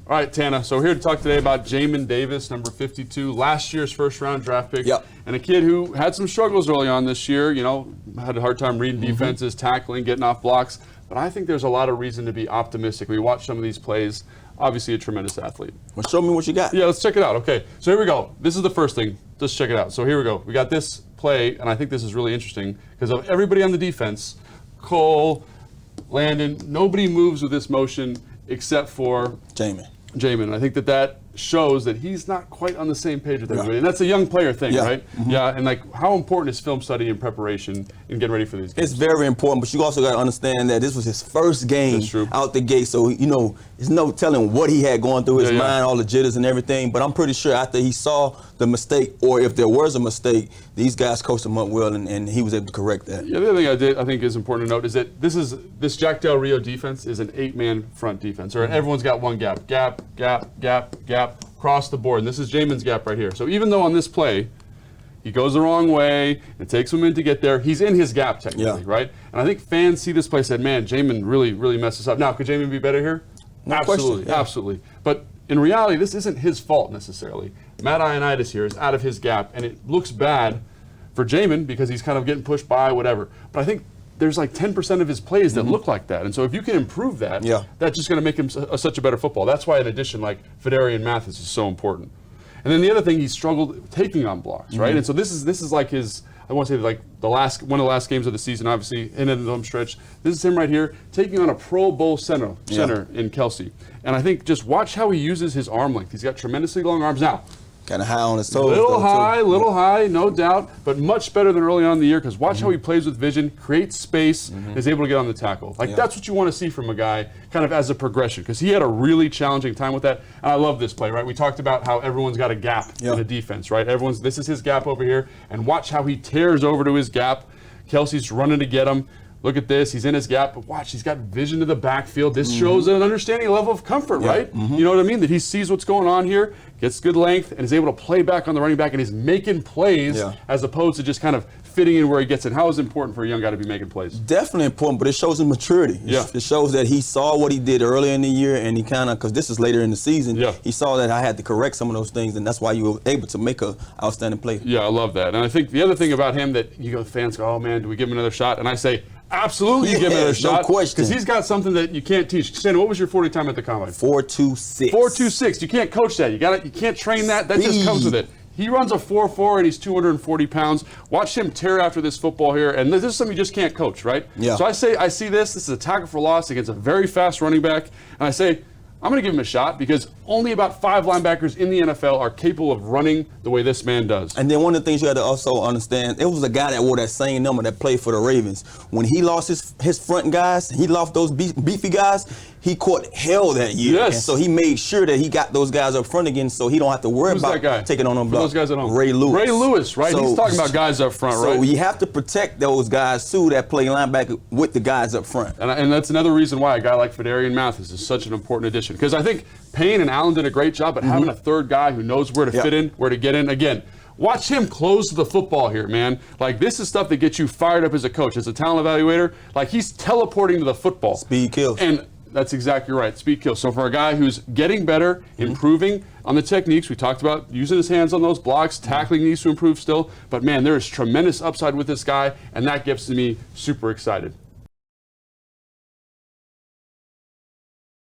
All right, Tana, so we're here to talk today about Jamin Davis, number 52, last year's first-round draft pick, and a kid who had some struggles early on this year, had a hard time reading defenses, tackling, getting off blocks, but I think there's a lot of reason to be optimistic. We watch some of these plays, obviously a tremendous athlete. Well, show me what you got. Yeah, let's check it out. Okay, so here we go. This is the first thing. Let's check it out. So here we go. We got this play, and I think this is really interesting because of everybody on the defense, Cole, Landon, nobody moves with this motion except for Jamin. And I think that shows that he's not quite on the same page with everybody. And that's a young player thing, right? Yeah, and like how important is film study and preparation in getting ready for these games? It's very important, but you also got to understand that this was his first game out the gate. So, there's no telling what he had going through his mind, all the jitters and everything. But I'm pretty sure after he saw the mistake, or if there was a mistake, these guys coached him up well, and he was able to correct that. Yeah, the other thing I think is important to note is that this Jack Del Rio defense is an 8-man front defense. Or everyone's got one gap, across the board. And this is Jamin's gap right here. So even though on this play, he goes the wrong way, it takes him a minute to get there, he's in his gap technically, right? And I think fans see this play and said, man, Jamin really messed us up. Now, could Jamin be better here? No absolutely, question. absolutely. But in reality, this isn't his fault necessarily. Matt Ioannidis here is out of his gap, and it looks bad for Jamin because he's kind of getting pushed by, whatever. But I think there's like 10% of his plays that look like that. And so if you can improve that, that's just going to make him such a better football. That's why, in addition, like Fedarian Mathis is so important. And then the other thing, he struggled taking on blocks, right? And so this is like his, I want to say like one of the last games of the season, obviously, in the home stretch. This is him right here, taking on a Pro Bowl center in Kelsey. And I think just watch how he uses his arm length. He's got tremendously long arms. Now, kind of high on his toes. Little high, no doubt, but much better than early on in the year because watch how he plays with vision, creates space, and is able to get on the tackle. Like that's what you want to see from a guy kind of as a progression because he had a really challenging time with that. And I love this play, right? We talked about how everyone's got a gap in the defense, right? This is his gap over here, and watch how he tears over to his gap. Kelsey's running to get him. Look at this. He's in his gap, but watch, he's got vision to the backfield. This shows an understanding level of comfort, right? You know what I mean? That he sees what's going on here, gets good length, and is able to play back on the running back, and he's making plays as opposed to just kind of fitting in where he gets in. How is it important for a young guy to be making plays? Definitely important, but it shows his maturity. It shows that he saw what he did earlier in the year, and he kind of, because this is later in the season, he saw that I had to correct some of those things, and that's why you were able to make an outstanding play. Yeah, I love that. And I think the other thing about him that fans go, oh man, do we give him another shot? And I say, absolutely, you give him another shot. No question. Because he's got something that you can't teach. Stan, what was your 40 time at the combine? 4.26. 4.26. You can't coach that. You can't train that. That just comes with it. He runs a 4.4 and he's 240 pounds. Watch him tear after this football here, and this is something you just can't coach, right? Yeah. So I see this. This is a tackle for loss against a very fast running back, and I say, I'm going to give him a shot because only about 5 linebackers in the NFL are capable of running the way this man does. And then one of the things you had to also understand, it was a guy that wore that same number that played for the Ravens. When he lost his front guys, he lost those beefy guys, he caught hell that year. Yes. And so he made sure that he got those guys up front again so he don't have to worry about taking on them blocks. Those guys at home. Ray Lewis. Ray Lewis, right? So, he's talking about guys up front, right? So you have to protect those guys, too, that play linebacker with the guys up front. And that's another reason why a guy like Fedarian Mathis is such an important addition. Because I think Payne and Allen did a great job, but having a third guy who knows where to fit in, where to get in. Again, watch him close the football here, man. Like, this is stuff that gets you fired up as a coach, as a talent evaluator. Like, he's teleporting to the football. Speed kills. And that's exactly right. Speed kills. So for a guy who's getting better, improving on the techniques, we talked about using his hands on those blocks, tackling needs to improve still. But, man, there is tremendous upside with this guy, and that gets me super excited.